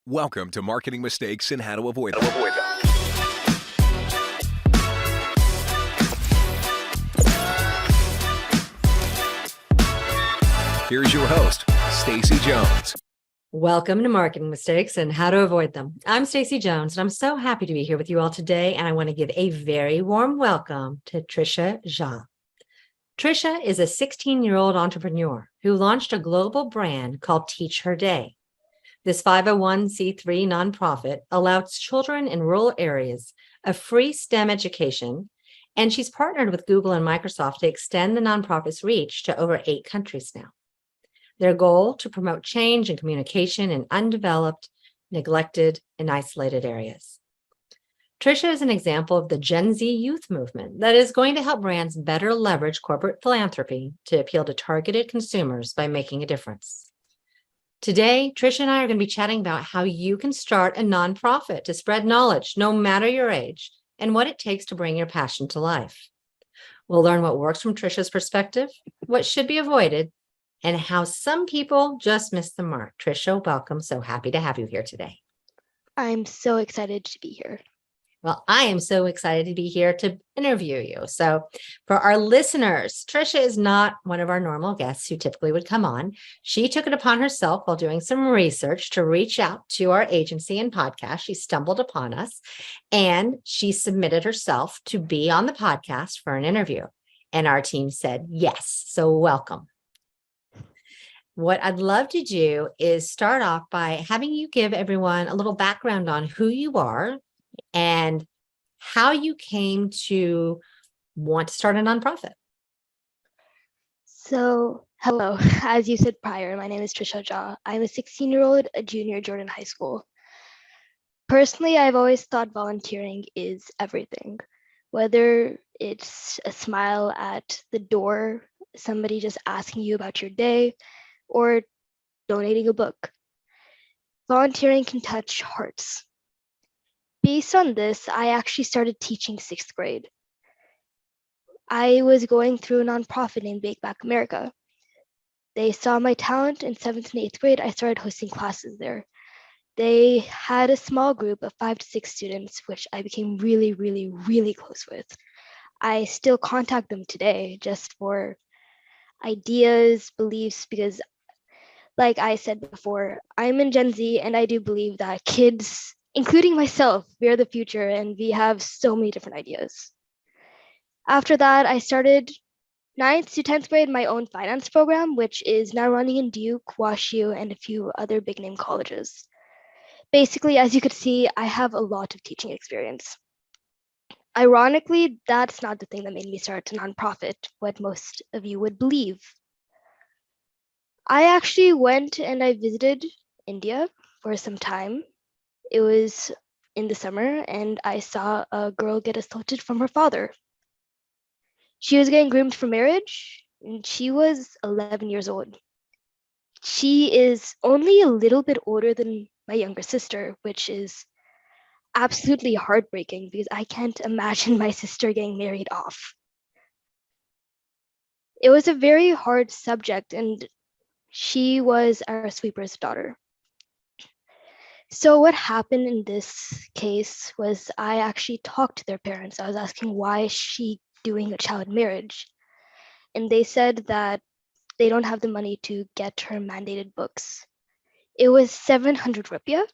Welcome to Marketing Mistakes and How to Avoid Them. Here's your host, Stacey Jones. Welcome to Marketing Mistakes and How to Avoid Them. I'm Stacey Jones, and I'm so happy to be here with you all today, and I want to give a very warm welcome to Trisha Jha. Trisha is a 16-year-old entrepreneur who launched a global brand called Teach Her Day. This 501c3 nonprofit allows children in rural areas a free STEM education, and she's partnered with Google and Microsoft to extend the nonprofit's reach to over 8 countries now. Their goal to promote change and communication in undeveloped, neglected, and isolated areas. Trisha is an example of the Gen Z youth movement that is going to help brands better leverage corporate philanthropy to appeal to targeted consumers by making a difference. Today, Trisha and I are going to be chatting about how you can start a nonprofit to spread knowledge, no matter your age, and what it takes to bring your passion to life. We'll learn what works from Trisha's perspective, what should be avoided, and how some people just miss the mark. Trisha, welcome. So happy to have you here today. I'm so excited to be here. Well, I am so excited to be here to interview you. So for our listeners, Trisha is not one of our normal guests who typically would come on. She took it upon herself while doing some research to reach out to our agency and podcast. She stumbled upon us and she submitted herself to be on the podcast for an interview. And our team said yes. So welcome. What I'd love to do is start off by having you give everyone a little background on who you are and how you came to want to start a nonprofit. So, hello. As you said prior, my name is Trisha Jha. I'm a 16-year-old, a junior at Jordan High School. Personally, I've always thought volunteering is everything. Whether it's a smile at the door, somebody just asking you about your day, or donating a book. Volunteering can touch hearts. Based on this, I actually started teaching 6th grade. I was going through a nonprofit named Bake Back America. They saw my talent in 7th and 8th grade. I started hosting classes there. They had a small group of 5 to 6 students, which I became really, really, really close with. I still contact them today just for ideas, beliefs, because like I said before, I'm in Gen Z and I do believe that kids, including myself, we are the future and we have so many different ideas. After that, I started 9th to 10th grade my own finance program, which is now running in Duke, WashU, and a few other big name colleges. Basically, as you could see, I have a lot of teaching experience. Ironically, that's not the thing that made me start a nonprofit, what most of you would believe. I actually went and I visited India for some time. It was in the summer and I saw a girl get assaulted from her father. She was getting groomed for marriage and she was 11 years old. She is only a little bit older than my younger sister, which is absolutely heartbreaking because I can't imagine my sister getting married off. It was a very hard subject and she was our sweeper's daughter. So what happened in this case was I actually talked to their parents. I was asking, why is she doing a child marriage? And they said that they don't have the money to get her mandated books. It was 700 rupiah,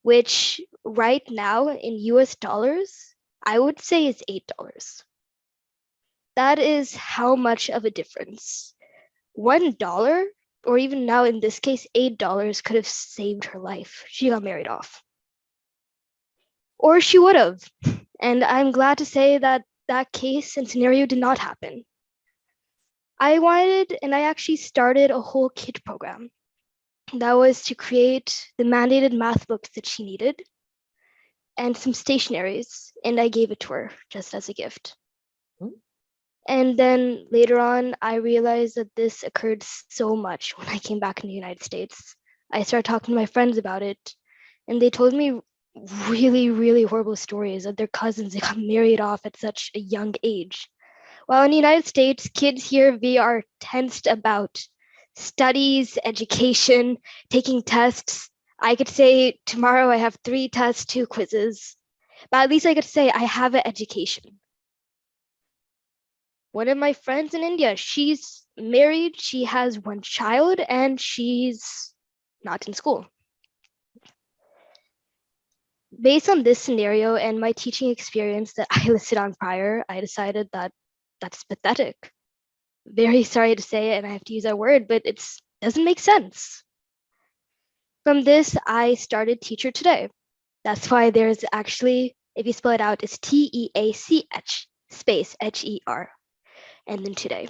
which right now in US dollars, I would say is $8. That is how much of a difference. $1, or even now in this case, $8 could have saved her life. She got married off. Or she would have. And I'm glad to say that that case and scenario did not happen. I actually started a whole kid program. That was to create the mandated math books that she needed and some stationaries, and I gave it to her just as a gift. And then later on, I realized that this occurred so much when I came back in the United States. I started talking to my friends about it, and they told me really, really horrible stories of their cousins that got married off at such a young age. While in the United States, kids here, we are tensed about studies, education, taking tests. I could say tomorrow I have 3 tests, 2 quizzes, but at least I could say I have an education. One of my friends in India, she's married, she has 1 child, and she's not in school. Based on this scenario and my teaching experience that I listed on prior, I decided that that's pathetic. Very sorry to say it, and I have to use that word, but it doesn't make sense. From this, I started Teacher Today. That's why there's actually, if you spell it out, it's TEACH space HER, and then today.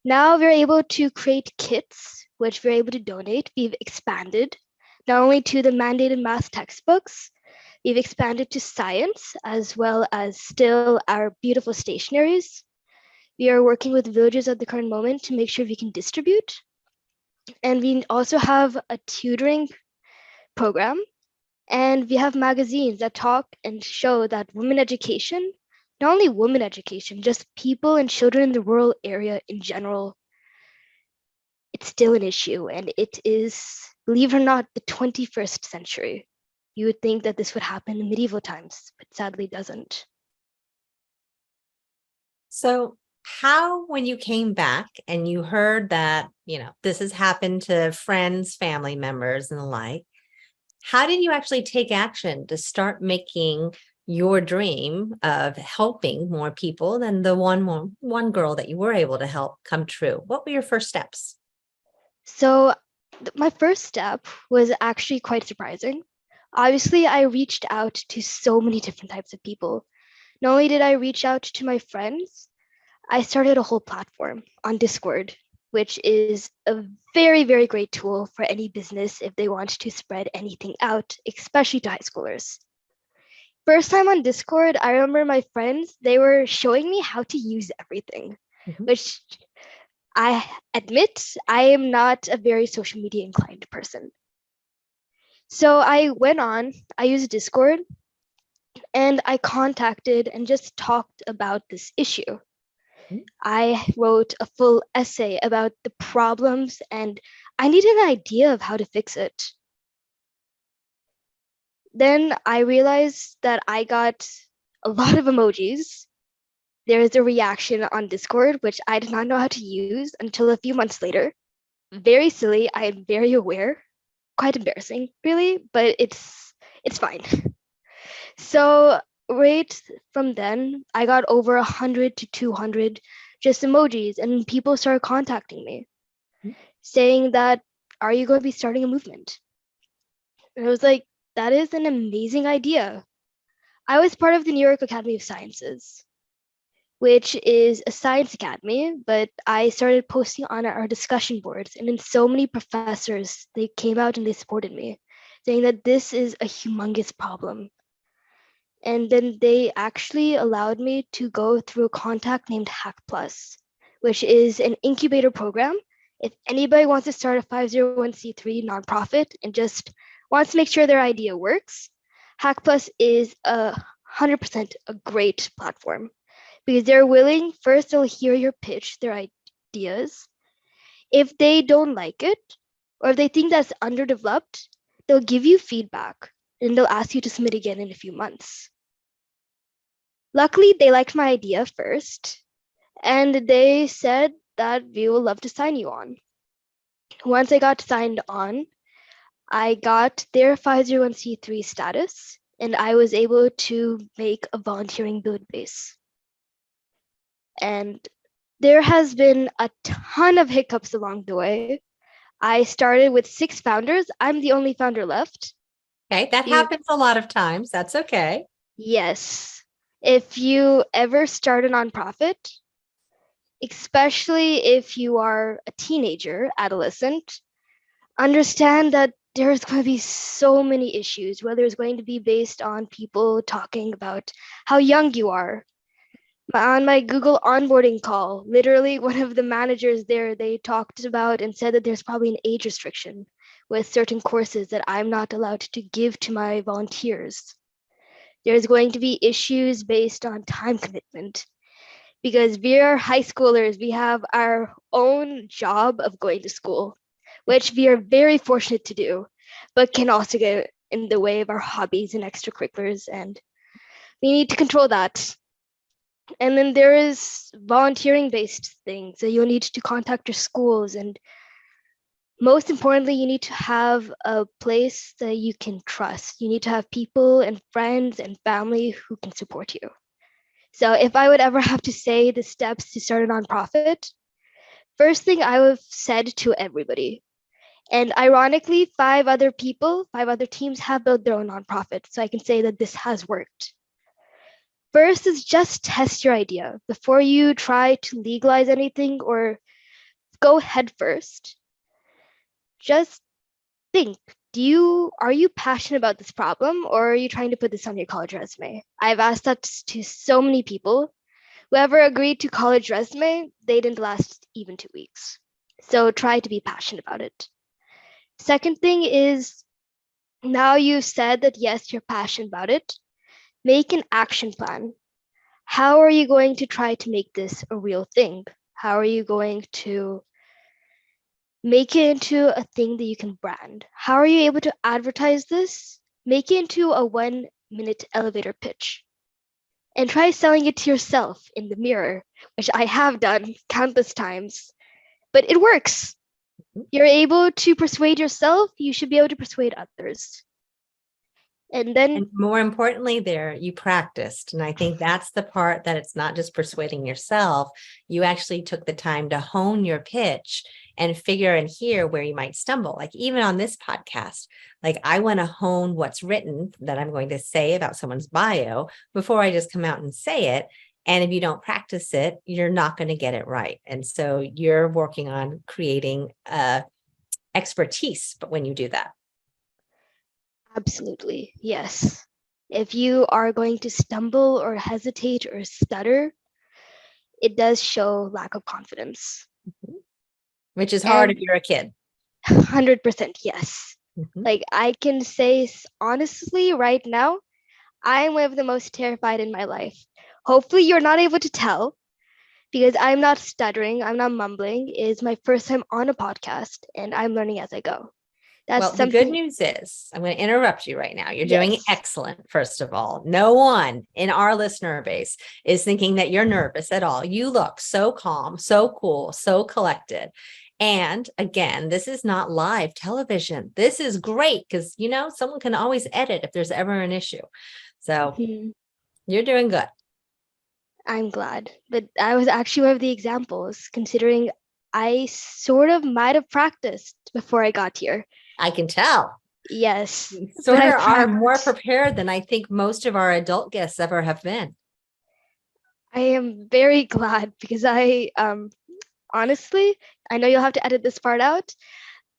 Now we're able to create kits, which we're able to donate. We've expanded not only to the mandated math textbooks, we've expanded to science, as well as still our beautiful stationaries. We are working with villages at the current moment to make sure we can distribute. And we also have a tutoring program, and we have magazines that talk and show that women education, not only women education, just people and children in the rural area in general, it's still an issue, and it is, believe it or not, the 21st century. You would think that this would happen in medieval times, but sadly doesn't. So how, when you came back and you heard that, this has happened to friends, family members and the like, how did you actually take action to start making your dream of helping more people than the one girl that you were able to help come true? What were your first steps? So my first step was actually quite surprising. Obviously, I reached out to so many different types of people. Not only did I reach out to my friends, I started a whole platform on Discord, which is a very, very great tool for any business if they want to spread anything out, especially to high schoolers. First time on Discord, I remember my friends, they were showing me how to use everything, which I admit I am not a very social media inclined person. So I went on, I used Discord, and I contacted and just talked about this issue. I wrote a full essay about the problems, and I needed an idea of how to fix it. Then I realized that I got a lot of emojis. There is a reaction on Discord, which I did not know how to use until a few months later. Very silly, I am very aware. Quite embarrassing, really, but it's fine. So right from then, I got over 100 to 200 just emojis, and people started contacting me saying that, are you going to be starting a movement? And I was like, that is an amazing idea. I was part of the New York Academy of Sciences, which is a science academy, but I started posting on our discussion boards, and then so many professors, they came out and they supported me, saying that this is a humongous problem. And then they actually allowed me to go through a contact named Hack Plus, which is an incubator program. If anybody wants to start a 501c3 nonprofit and just wants to make sure their idea works, Hack Plus is 100% a great platform because they're willing, first they'll hear your pitch, their ideas. If they don't like it, or if they think that's underdeveloped, they'll give you feedback and they'll ask you to submit again in a few months. Luckily, they liked my idea first, and they said that we will love to sign you on. Once I got signed on, I got their 501c3 status, and I was able to make a volunteering build base. And there has been a ton of hiccups along the way. I started with 6 founders. I'm the only founder left. Okay, that happens a lot of times. That's okay. Yes. If you ever start a nonprofit, especially if you are a teenager, adolescent, understand that there's going to be so many issues, whether it's going to be based on people talking about how young you are. On my Google onboarding call, literally one of the managers there, they talked about and said that there's probably an age restriction with certain courses that I'm not allowed to give to my volunteers. There's going to be issues based on time commitment because we are high schoolers. We have our own job of going to school, which we are very fortunate to do. but can also get in the way of our hobbies and extracurriculars, and we need to control that. And then there is volunteering based things that you'll need to contact your schools, and most importantly, you need to have a place that you can trust. You need to have people and friends and family who can support you. So if I would ever have to say the steps to start a nonprofit, first thing I would have said to everybody, and ironically, 5 other teams have built their own nonprofit. So I can say that this has worked. First is just test your idea before you try to legalize anything or go head first. Just think, are you passionate about this problem, or are you trying to put this on your college resume? I've asked that to so many people. Whoever agreed to college resume, they didn't last even 2 weeks. So try to be passionate about it. Second thing is, now you've said that yes, you're passionate about it, make an action plan. How are you going to try to make this a real thing? How are you going to make it into a thing that you can brand? How are you able to advertise this? Make it into a 1-minute elevator pitch. And try selling it to yourself in the mirror, which I have done countless times. But it works. You're able to persuade yourself, you should be able to persuade others. And more importantly, there you practiced. And I think that's the part that it's not just persuading yourself. You actually took the time to hone your pitch and figure and hear where you might stumble. Like even on this podcast, like I want to hone what's written that I'm going to say about someone's bio before I just come out and say it. And if you don't practice it, you're not going to get it right. And so you're working on creating expertise, but when you do that. absolutely, yes. If you are going to stumble or hesitate or stutter, it does show lack of confidence. Which is hard if you're a kid. 100% yes. Mhm. Like I can say honestly right now, I'm one of the most terrified in my life. Hopefully you're not able to tell because I'm not stuttering, I'm not mumbling. It's my first time on a podcast and I'm learning as I go. That's Well, the something. good news is, I'm going to interrupt you right now. You're doing Yes. excellent, first of all. No one in our listener base is thinking that you're nervous at all. You look so calm, so cool, so collected. And again, this is not live television. This is great because, you know, someone can always edit if there's ever an issue. So Mhm. you're doing good. I'm glad. But I was actually one of the examples, considering I sort of might have practiced before I got here. I can tell. Yes. You but sort I of are more practiced. prepared than I think most of our adult guests ever have been. I am very glad because I honestly, I know you'll have to edit this part out,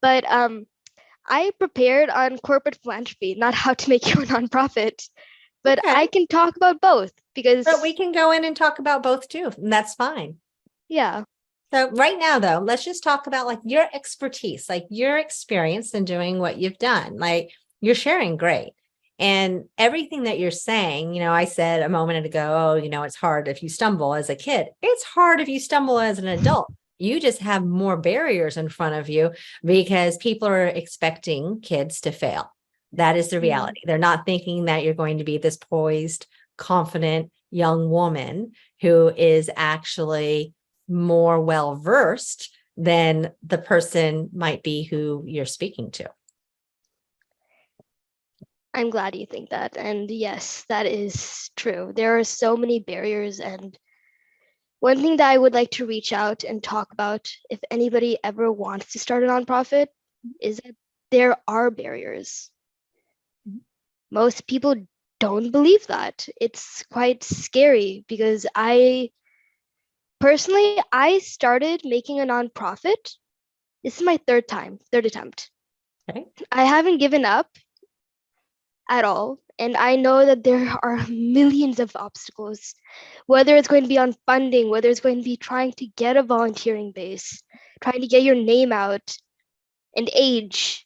but I prepared on corporate philanthropy, not how to make your nonprofit. But Okay. I can talk about both because But we can go in and talk about both too, and that's fine. yeah. So right now, though, let's just talk about like your expertise, like your experience in doing what you've done. Like you're sharing great. And everything that you're saying, you know, I said a moment ago, oh, you know, it's hard if you stumble as a kid. It's hard if you stumble as an adult. You just have more barriers in front of you because people are expecting kids to fail. That is the reality. They're not thinking that you're going to be this poised, confident young woman who is actually more well-versed than the person might be who you're speaking to. I'm glad you think that. And yes, that is true. There are so many barriers. And one thing that I would like to reach out and talk about if anybody ever wants to start a nonprofit is that there are barriers. Most people don't believe that. It's quite scary because I started making a nonprofit. This is my third attempt. Okay. I haven't given up at all. And I know that there are millions of obstacles, whether it's going to be on funding, whether it's going to be trying to get a volunteering base, trying to get your name out, and age.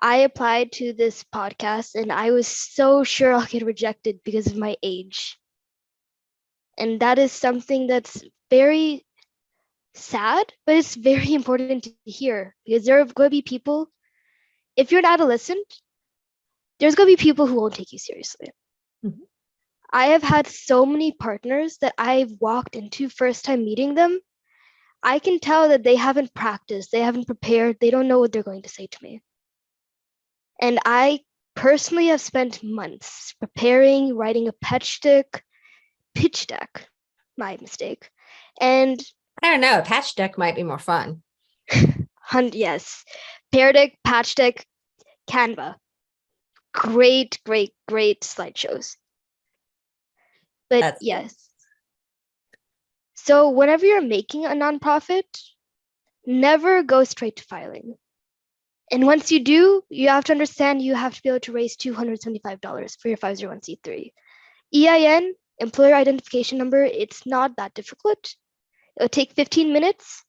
I applied to this podcast and I was so sure I'll get rejected because of my age. And that is something that's very sad, but it's very important to hear because there are going to be people if you're an adolescent, there's going to be people who won't take you seriously. Mhm. I have had so many partners that I've walked into first time meeting them. I can tell that they haven't practiced, they haven't prepared, they don't know what they're going to say to me. And I personally have spent months preparing, writing a pitch deck, my mistake. And I don't know. A patch deck might be more fun. yes, Pear Deck, Patch Deck, Canva. Great slideshows. But yes. So whenever you're making a nonprofit, never go straight to filing. And once you do, you have to understand you have to be able to raise $275 for your 501c3. EIN, employer identification number, it's not that difficult. It'll take 15 minutes.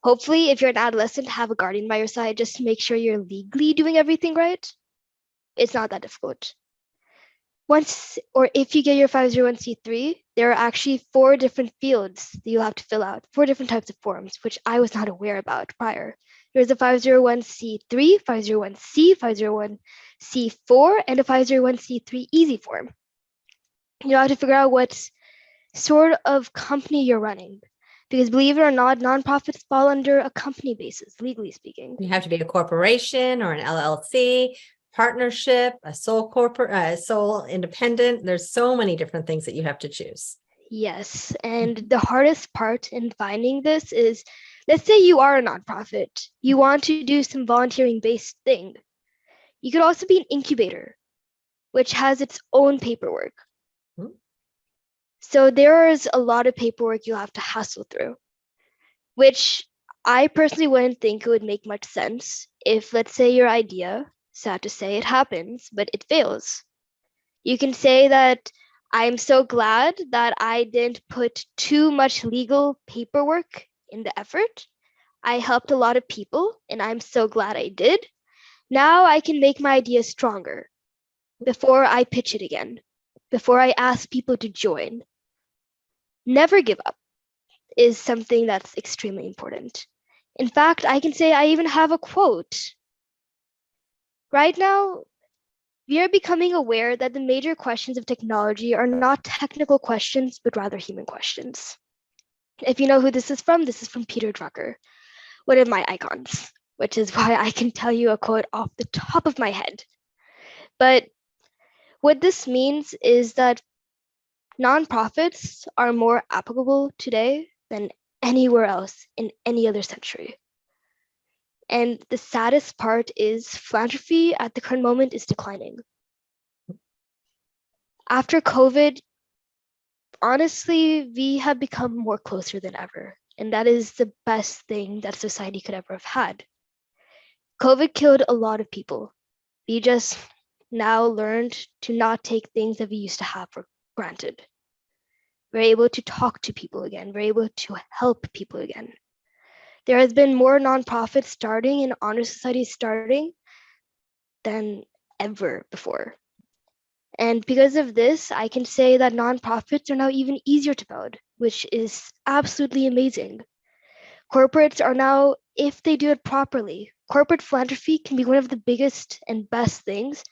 Hopefully, if you're an adolescent, have a guardian by your side just to make sure you're legally doing everything right. It's not that difficult. Once, or if you get your 501c3, there are actually 4 different fields that you'll have to fill out, 4 different types of forms, which I was not aware about prior. There's a 501c3, 501c, 501c4, and a 501c3 easy form. You have to figure out what sort of company you're running. Because believe it or not, nonprofits fall under a company basis, legally speaking. You have to be a corporation or an LLC, partnership, a sole independent. There's so many different things that you have to choose. Yes, and the hardest part in finding this is, let's say you are a nonprofit, you want to do some volunteering-based thing. You could also be an incubator, which has its own paperwork. So there is a lot of paperwork you'll have to hassle through, which I personally wouldn't think it would make much sense if, let's say, your idea, sad to say, it happens, but it fails. You can say that I'm so glad that I didn't put too much legal paperwork in the effort. I helped a lot of people, and I'm so glad I did. Now I can make my idea stronger before I pitch it again, before I ask people to join. Never give up is something that's extremely important. In fact, I can say I even have a quote. Right now, we are becoming aware that the major questions of technology are not technical questions, but rather human questions. If you know who this is from Peter Drucker, one of my icons, which is why I can tell you a quote off the top of my head. But what this means is that nonprofits are more applicable today than anywhere else in any other century. And the saddest part is philanthropy at the current moment is declining. After COVID, honestly, we have become more closer than ever. And that is the best thing that society could ever have had. COVID killed a lot of people. We just now learned to not take things that we used to have for granted. We're able to talk to people again. We're able to help people again. There has been more nonprofits starting and honor societies starting than ever before. And because of this, I can say that nonprofits are now even easier to build, which is absolutely amazing. Corporates are now, if they do it properly, corporate philanthropy can be one of the biggest and best things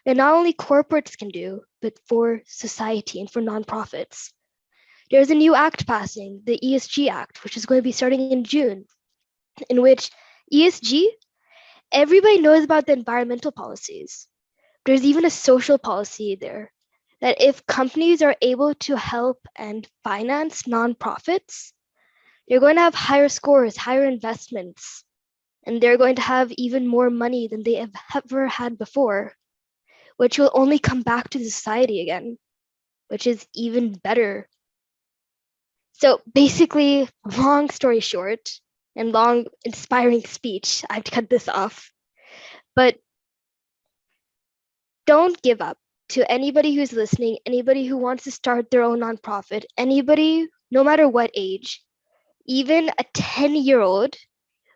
that not only corporates can do, but for society and for nonprofits. There's a new act passing, the ESG Act, which is going to be starting in June, in which ESG, everybody knows about the environmental policies. There's even a social policy there that if companies are able to help and finance nonprofits, they're going to have higher scores, higher investments, and they're going to have even more money than they have ever had before, which will only come back to the society again, which is even better. So basically, long story short, and long inspiring speech, I have to cut this off, but don't give up. To anybody who's listening, anybody who wants to start their own nonprofit, anybody, no matter what age, even a 10-year-old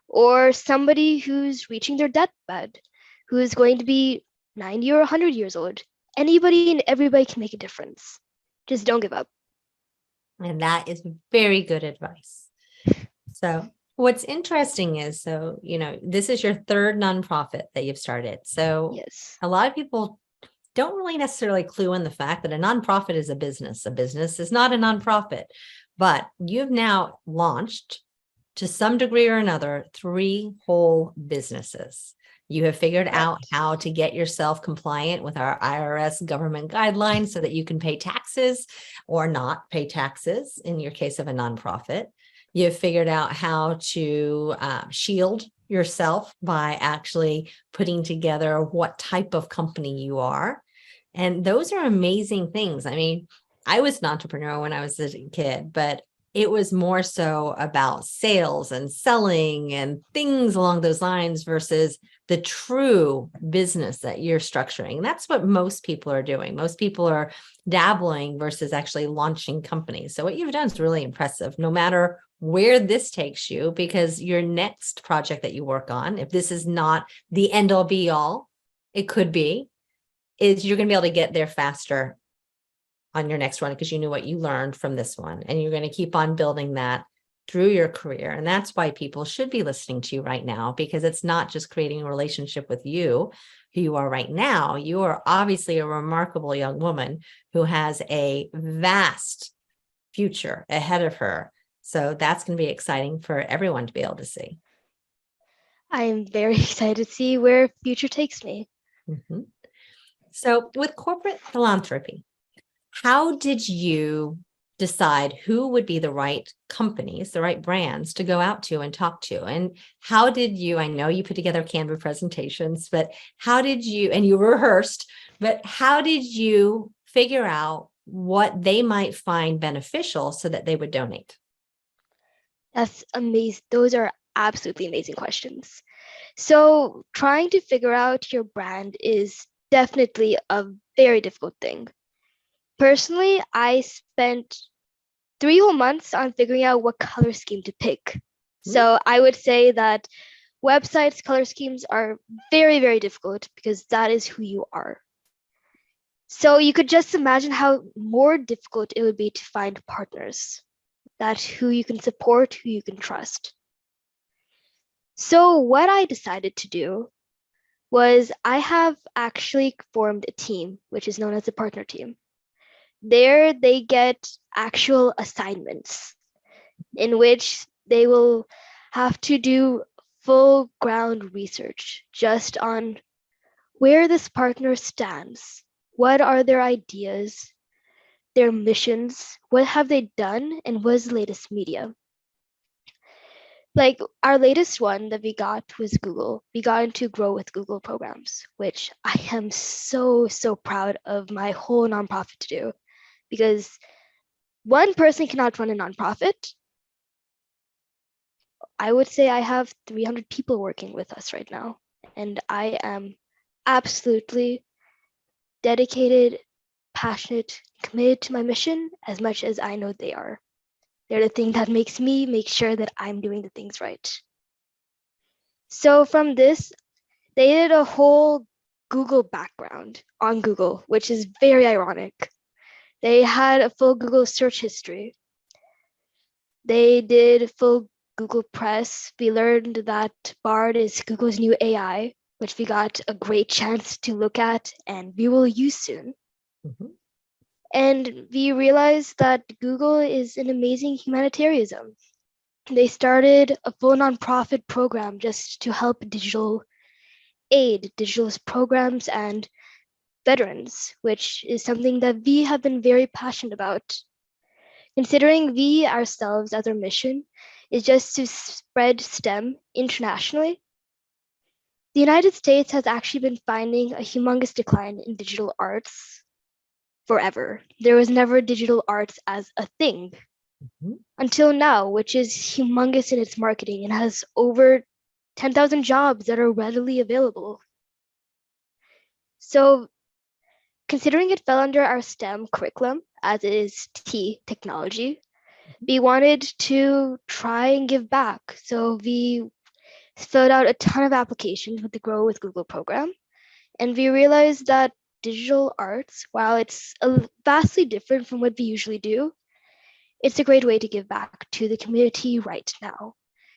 or somebody who's reaching their deathbed, who is going to be 90 or 100 years old, anybody and everybody can make a difference. Just don't give up. And that is very good advice. So What's interesting is, so, this is your third nonprofit that you've started. So Yes. a lot of people don't really necessarily clue in the fact that a nonprofit is a business. A business is not a nonprofit, but you've now launched, to some degree or another, 3 whole businesses. You have figured out Correct. how to get yourself compliant with our IRS government guidelines so that you can pay taxes or not pay taxes in your case of a nonprofit. You've figured out how to shield yourself by actually putting together what type of company you are. And those are amazing things. I mean, I was an entrepreneur when I was a kid, but it was more so about sales and selling and things along those lines versus the true business that you're structuring. And that's what most people are doing. Most people are dabbling versus actually launching companies. So what you've done is really impressive, no matter where this takes you, because your next project that you work on, if this is not the end all be all, it could be, is you're going to be able to get there faster on your next one because you knew what you learned from this one, and you're going to keep on building that through your career. And that's why people should be listening to you right now, because it's not just creating a relationship with you, who you are right now. You are obviously a remarkable young woman who has a vast future ahead of her. So that's going to be exciting for everyone to be able to see. I'm very excited to see where future takes me. Mhm. So with corporate philanthropy, how did you decide who would be the right companies, the right brands to go out to and talk to? And how did you, I know you put together Canva presentations, but how did you, and you rehearsed, but how did you figure out what they might find beneficial so that they would donate? That's amazing. Those are absolutely amazing questions. So trying to figure out your brand is definitely a very difficult thing. Personally, I spent 3 whole months on figuring out what color scheme to pick. So I would say that websites' color schemes are very, very difficult because that is who you are. So you could just imagine how more difficult it would be to find partners, that who you can support, who you can trust. So what I decided to do was I have actually formed a team, which is known as a partner team. There they get actual assignments in which they will have to do full ground research just on where this partner stands, what are their ideas, their missions, what have they done, and what is the latest media. Like our latest one that we got was Google. We got into Grow with Google programs, which I am so, so proud of my whole nonprofit to do, because one person cannot run a nonprofit. I would say I have 300 people working with us right now, and I am absolutely dedicated, passionate, committed to my mission as much as I know they are. They're the thing that makes me make sure that I'm doing the things right. So from this, they did a whole Google background on Google, which is very ironic. They had a full Google search history. They did full Google Press. We learned that Bard is Google's new AI, which we got a great chance to look at and we will use soon. Mm-hmm. And we realized that Google is an amazing humanitarianism. They started a full nonprofit program just to help digital aid, digital programs, and veterans, which is something that we have been very passionate about. Considering we ourselves as our mission is just to spread STEM internationally, the United States has actually been finding a humongous decline in digital arts forever. There was never digital arts as a thing until now, which is humongous in its marketing and has over 10,000 jobs that are readily available. So considering it fell under our STEM curriculum, as it is T, technology, we wanted to try and give back. So we filled out a ton of applications with the Grow with Google program. And we realized that digital arts, while it's vastly different from what we usually do, it's a great way to give back to the community right now.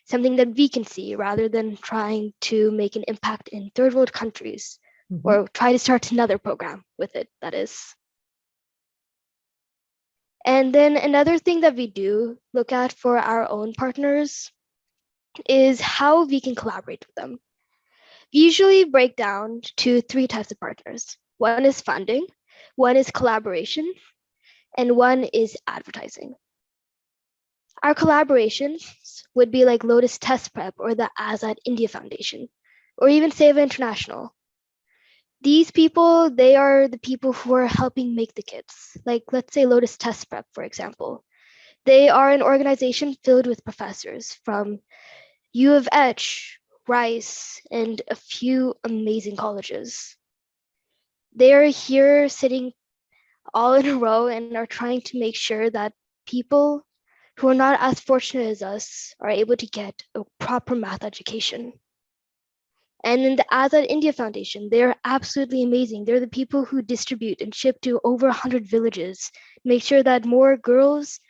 something that we can see rather than trying to make an impact in third world countries or try to start another program with it, that is. And then another thing that we do look at for our own partners is how we can collaborate with them. We usually break down to 3 types of partners. One is funding, one is collaboration, and one is advertising. Our collaborations would be like Lotus Test Prep or the Azad India Foundation, or even Seva International. These people, they are the people who are helping make the kits. Like, let's say Lotus Test Prep, for example. They are an organization filled with professors from U of H, Rice, and a few amazing colleges. They are here sitting all in a row and are trying to make sure that people who are not as fortunate as us are able to get a proper math education. And in the Azad India Foundation, they're absolutely amazing. They're the people who distribute and ship to over 100 villages, make sure that more girls,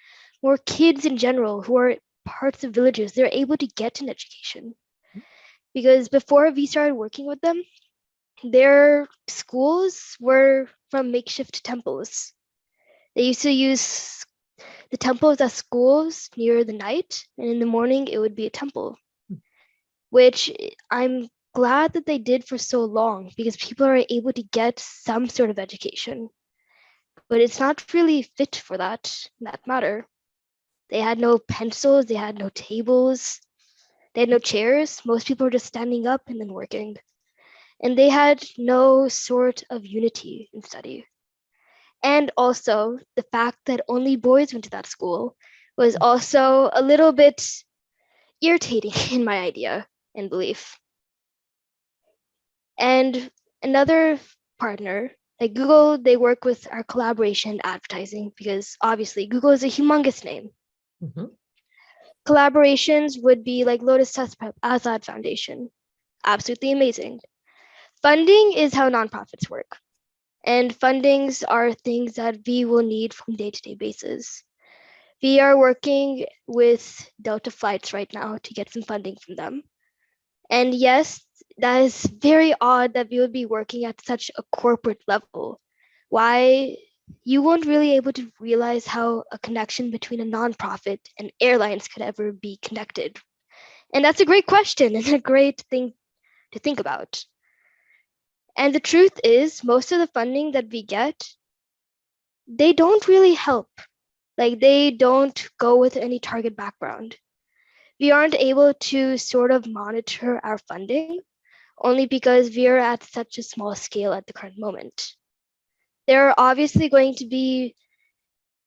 more kids in general who are parts of villages, they're able to get an education. Because before we started working with them, their schools were from makeshift temples. They used to use the temples as schools near the night, and in the morning it would be a temple, which I'm glad that they did for so long because people are able to get some sort of education. But it's not really fit for that matter. They had no pencils, they had no tables, they had no chairs. Most people were just standing up and then working. And they had no sort of unity in study. And also, the fact that only boys went to that school was also a little bit irritating in my idea and belief. And another partner, like Google, they work with our collaboration advertising because obviously Google is a humongous name. Collaborations would be like Lotus Test Prep, Azad Foundation. Absolutely amazing. Funding is how nonprofits work. And fundings are things that we will need from day-to-day basis. We are working with Delta Flights right now to get some funding from them. And yes, that is very odd that we would be working at such a corporate level. Why you won't really able to realize how a connection between a nonprofit and airlines could ever be connected. And that's a great question and a great thing to think about. And the truth is, most of the funding that we get, they don't really help. Like, they don't go with any target background. We aren't able to sort of monitor our funding only because we are at such a small scale at the current moment. There are obviously going to be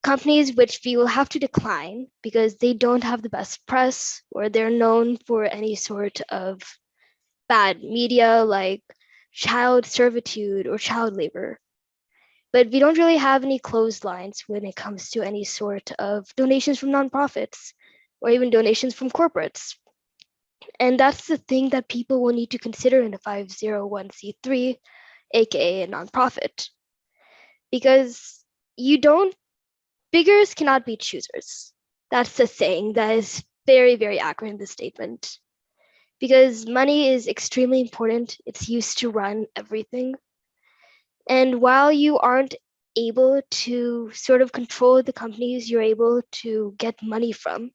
companies which we will have to decline because they don't have the best press or they're known for any sort of bad media like child servitude or child labor. But we don't really have any closed lines when it comes to any sort of donations from nonprofits or even donations from corporates. And that's the thing that people will need to consider in a 501c3, aka a nonprofit. Because beggars cannot be choosers. That's the saying that is very, very accurate in this statement. Because money is extremely important. It's used to run everything. And while you aren't able to sort of control the companies you're able to get money from,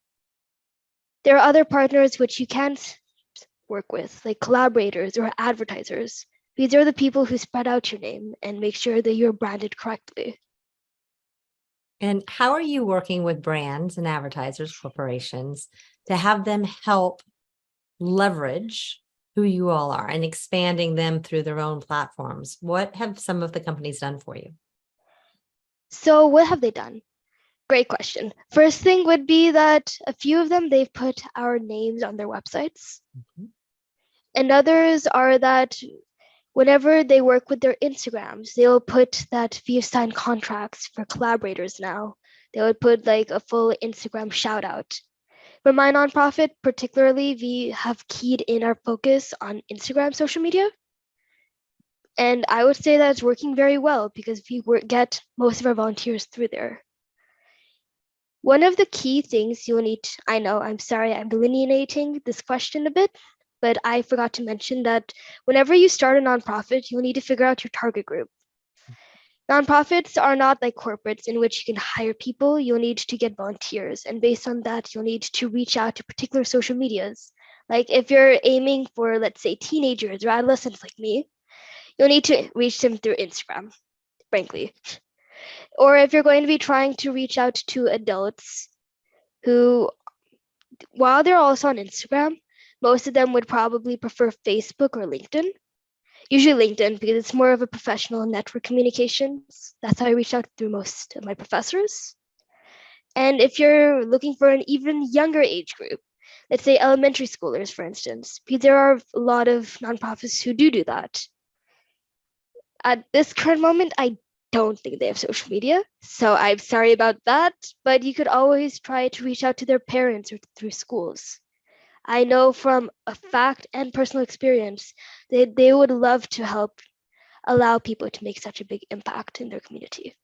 there are other partners which you can't work with, like collaborators or advertisers. These are the people who spread out your name and make sure that you're branded correctly. And how are you working with brands and advertisers, corporations, to have them help leverage who you all are and expanding them through their own platforms? What have some of the companies done for you? So what have they done? Great question. First thing would be that a few of them, they've put our names on their websites. And others are that whenever they work with their Instagrams, they'll put that we've signed contracts for collaborators now. They would put like a full Instagram shout out. For my nonprofit, particularly, we have keyed in our focus on Instagram social media. And I would say that it's working very well because we get most of our volunteers through there. One of the key things you'll need, I know, I'm sorry, I'm delineating this question a bit, but I forgot to mention that whenever you start a nonprofit, you'll need to figure out your target group. Nonprofits are not like corporates in which you can hire people. You'll need to get volunteers. And based on that, you'll need to reach out to particular social medias. Like if you're aiming for, let's say, teenagers or adolescents like me, you'll need to reach them through Instagram, frankly. Or if you're going to be trying to reach out to adults who, while they're also on Instagram, most of them would probably prefer Facebook or LinkedIn. Usually LinkedIn because it's more of a professional network communications. That's how I reach out through most of my professors. And if you're looking for an even younger age group, let's say elementary schoolers, for instance, because there are a lot of nonprofits who do that. At this current moment, I don't think they have social media, so I'm sorry about that, but you could always try to reach out to their parents or through schools. I know from a fact and personal experience that they would love to help allow people to make such a big impact in their community.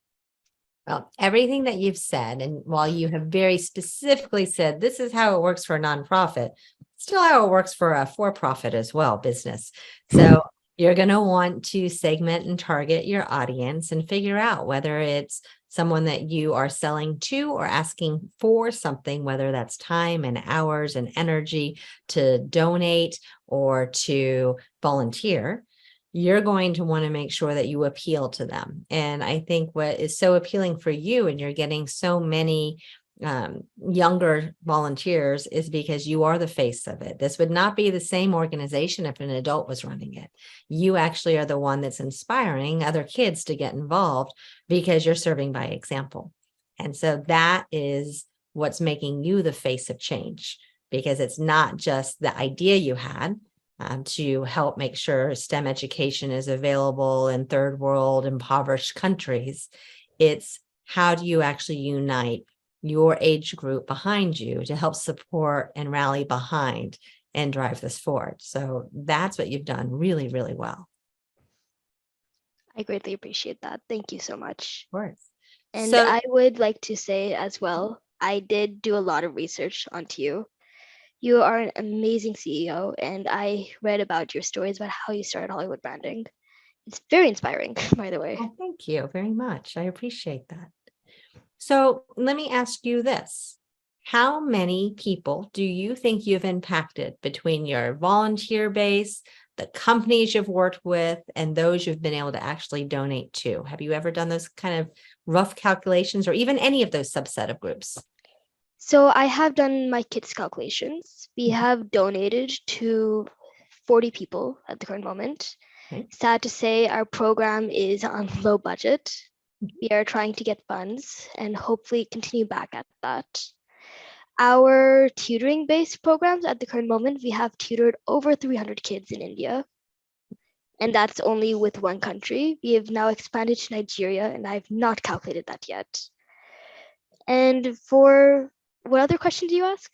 Well, everything that you've said, and while you have very specifically said this is how it works for a nonprofit, still how it works for a for-profit as well, business. So you're going to want to segment and target your audience and figure out whether it's someone that you are selling to or asking for something, whether that's time and hours and energy to donate or to volunteer. You're going to want to make sure that you appeal to them. And I think what is so appealing for you, and you're getting so many younger volunteers, is because you are the face of it. This would not be the same organization if an adult was running it. You actually are the one that's inspiring other kids to get involved because you're serving by example. And so that is what's making you the face of change, because it's not just the idea you had to help make sure STEM education is available in third world impoverished countries. It's how do you actually unite your age group behind you to help support and rally behind and drive this forward. So that's what you've done really, really well. I greatly appreciate that. Thank you so much. Of course. And So I would like to say as well, I did do a lot of research onto you. You are an amazing CEO, and I read about your stories about how you started Hollywood branding. It's very inspiring, by the way. well, thank you very much. I appreciate that. So let me ask you this. How many people do you think you've impacted between your volunteer base, the companies you've worked with, and those you've been able to actually donate to? Have you ever done those kind of rough calculations, or even any of those subset of groups? So I have done my kids calculations. We have donated to 40 people at the current moment. Okay. Sad to say, our program is on low budget. We are trying to get funds and hopefully continue back at that. Our tutoring-based programs at the current moment, we have tutored over 300 kids in India. And that's only with one country. We have now expanded to Nigeria, and I've not calculated that yet. And for what other question do you ask?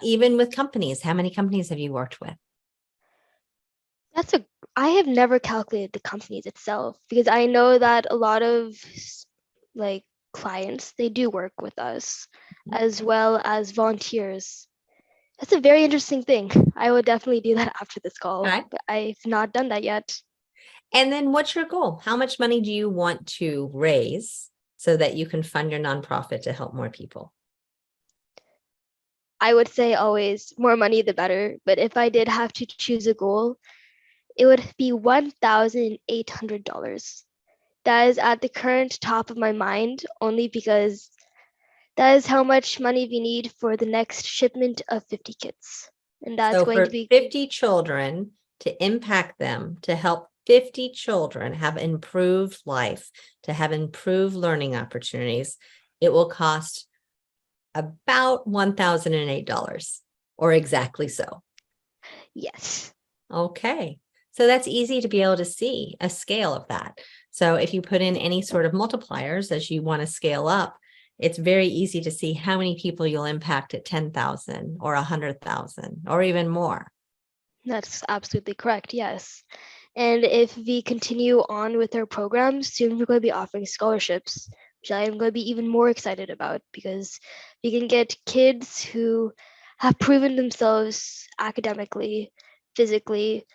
Even with companies, how many companies have you worked with? I have never calculated the companies itself, because I know that a lot of like clients, they do work with us as well as volunteers. That's a very interesting thing. I will definitely do that after this call, Okay. but I've not done that yet. And then what's your goal? How much money do you want to raise so that you can fund your nonprofit to help more people? I would say always more money the better, but if I did have to choose a goal, it would be $1,800. That is at the current top of my mind, only because that is how much money we need for the next shipment of 50 kits. And that's So going for to be 50 children, to impact them, to help 50 children have improved life, to have improved learning opportunities, it will cost about $1,008, or exactly so. yes. Okay. So that's easy to be able to see a scale of that. So if you put in any sort of multipliers as you want to scale up, it's very easy to see how many people you'll impact at 10,000 or 100,000 or even more. That's absolutely correct. Yes. And if we continue on with our programs, soon we're going to be offering scholarships which I am going to be even more excited about, because we can get kids who have proven themselves academically, physically,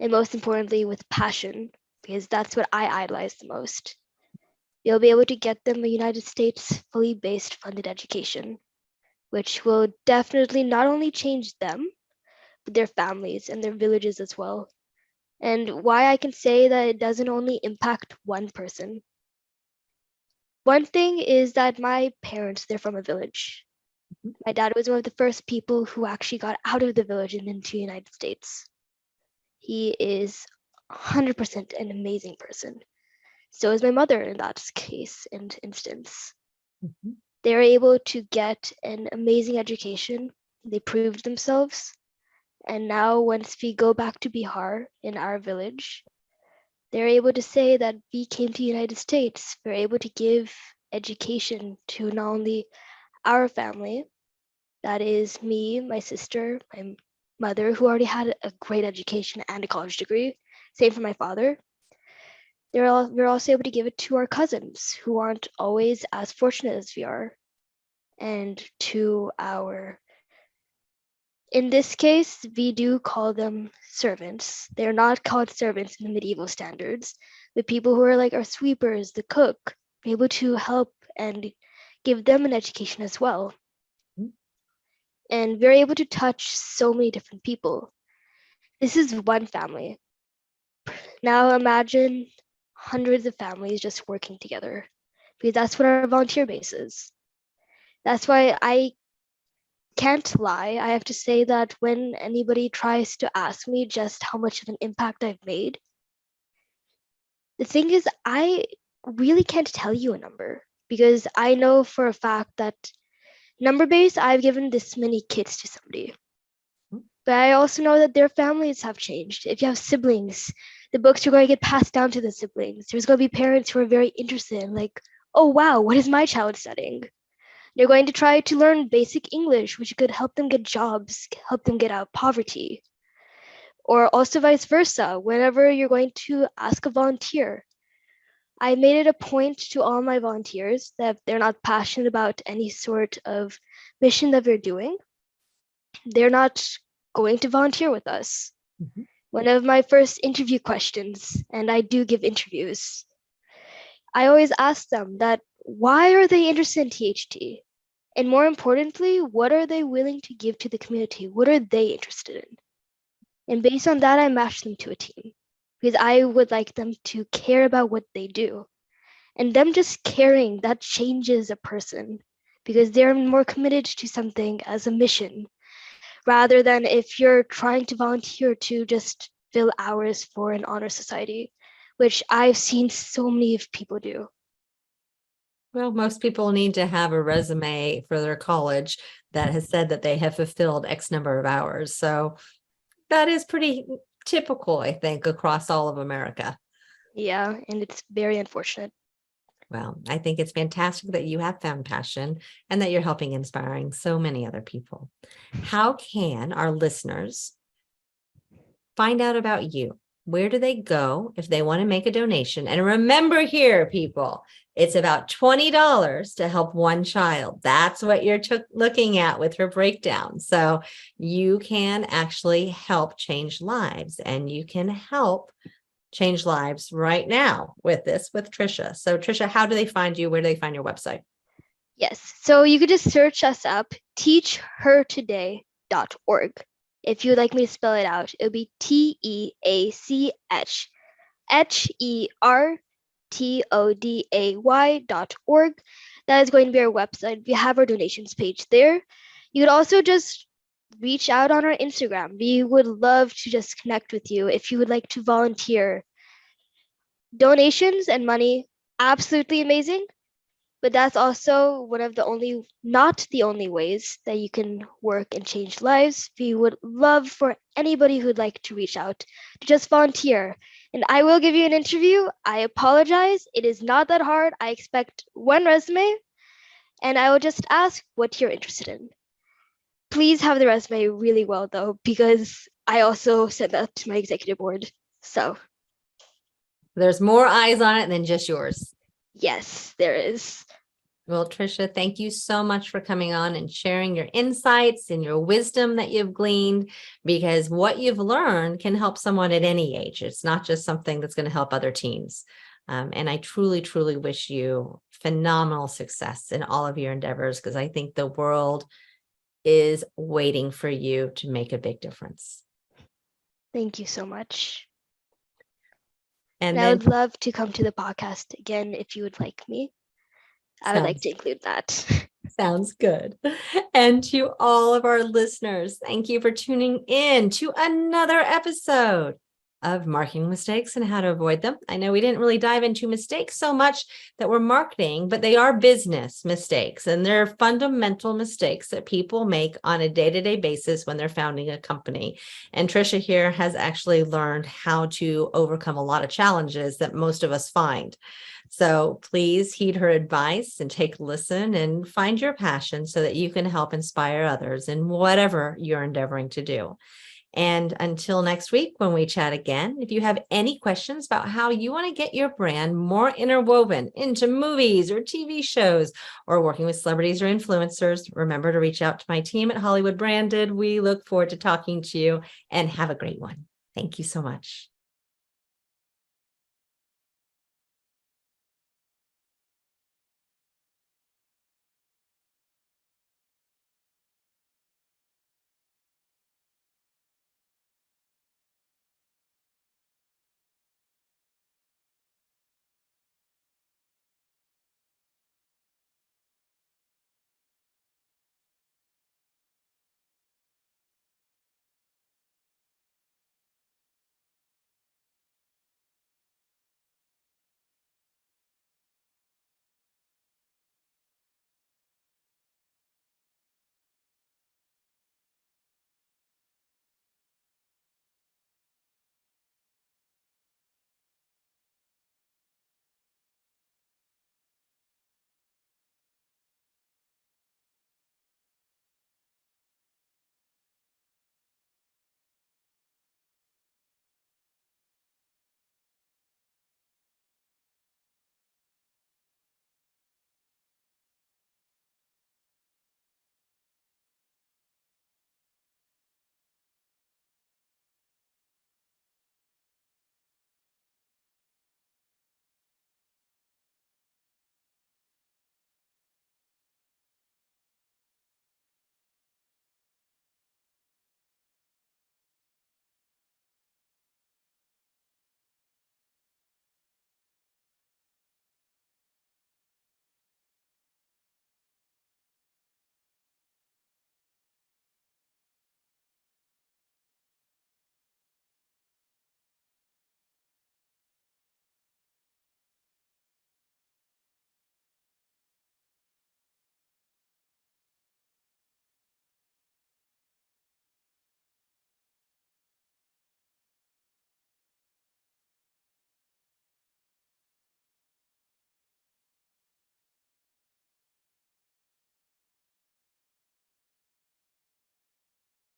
and most importantly with passion, because that's what I idolize the most. We'll be able to get them a United States fully based funded education, which will definitely not only change them, but their families and their villages as well. And why I can say that it doesn't only impact one person. One thing is that my parents, they're from a village. My dad was one of the first people who actually got out of the village and into the United States. He is 100% an amazing person. So is my mother in that case and instance. Mhm. They were able to get an amazing education. They proved themselves. And now once we go back to Bihar in our village, they're able to say that we came to the United States. We're able to give education to not only our family, that is me, my sister, my mother, who already had a great education and a college degree. Same for my father. We're also able to give it to our cousins who aren't always as fortunate as we are, and to our, in this case, we do call them servants. They're not called servants in the medieval standards, but people who are like our sweepers, the cook, be able to help and give them an education as well. Mhm. And we're able to touch so many different people. This is one family. Now imagine hundreds of families just working together, because that's what our volunteer base is. That's why I can't lie. I have to say that when anybody tries to ask me just how much of an impact I've made, the thing is, I really can't tell you a number, because I know for a fact that number base, I've given this many kits to somebody. But I also know that their families have changed. If you have siblings, the books are going to get passed down to the siblings. There's going to be parents who are very interested in, like, oh wow, what is my child studying? They're going to try to learn basic English, which could help them get jobs, help them get out of poverty. Or also vice versa, whenever you're going to ask a volunteer. I made it a point to all my volunteers that if they're not passionate about any sort of mission that we're doing, they're not going to volunteer with us. Mhm. One of my first interview questions, and I do give interviews, I always ask them that why are they interested in THT? And more importantly, what are they willing to give to the community? What are they interested in? And based on that, I match them to a team, because I would like them to care about what they do. And them just caring, that changes a person, because they're more committed to something as a mission, rather than if you're trying to volunteer to just fill hours for an honor society, which I've seen so many of people do. Well, most people need to have a resume for their college that has said that they have fulfilled X number of hours. So that is pretty typical, I think, across all of America. Yeah, and it's very unfortunate. Well, I think it's fantastic that you have found passion and that you're helping inspiring so many other people. How can our listeners find out about you? Where do they go if they want to make a donation? And remember here, people, it's about $20 to help one child. That's what you're looking at with her breakdown. So you can actually help change lives, and you can help change lives right now with this, with Trisha. So Trisha, how do they find you? Where do they find your website? Yes, so you could just search us up, teachhertoday.org. If you would like me to spell it out, it would be TEACHHERTODAY.org. That is going to be our website. We have our donations page there. You could also just reach out on our Instagram. We would love to just connect with you if you would like to volunteer. Donations and money, absolutely amazing. But that's also one of the only, not the only ways that you can work and change lives. We would love for anybody who'd like to reach out to just volunteer. And I will give you an interview. I apologize. It is not that hard. I expect one resume, and I will just ask what you're interested in. Please have the resume really well, though, because I also sent that to my executive board. So, There's more eyes on it than just yours. yes, there is. Well, Trisha, thank you so much for coming on and sharing your insights and your wisdom that you've gleaned, because what you've learned can help someone at any age. It's not just something that's going to help other teens. And I truly, truly wish you phenomenal success in all of your endeavors, because I think the world is waiting for you to make a big difference. Thank you so much. And I then would love to come to the podcast again if you would like me. I would like to include that. Sounds good. And to all of our listeners, thank you for tuning in to another episode of Marketing Mistakes and How to Avoid Them. I know we didn't really dive into mistakes so much that we're marketing, but they are business mistakes, and they're fundamental mistakes that people make on a day-to-day basis when they're founding a company. And Trisha here has actually learned how to overcome a lot of challenges that most of us find. So please heed her advice and take a listen and find your passion so that you can help inspire others in whatever you're endeavoring to do. And until next week, when we chat again, if you have any questions about how you want to get your brand more interwoven into movies or TV shows or working with celebrities or influencers, remember to reach out to my team at Hollywood Branded. We look forward to talking to you, and have a great one. Thank you so much.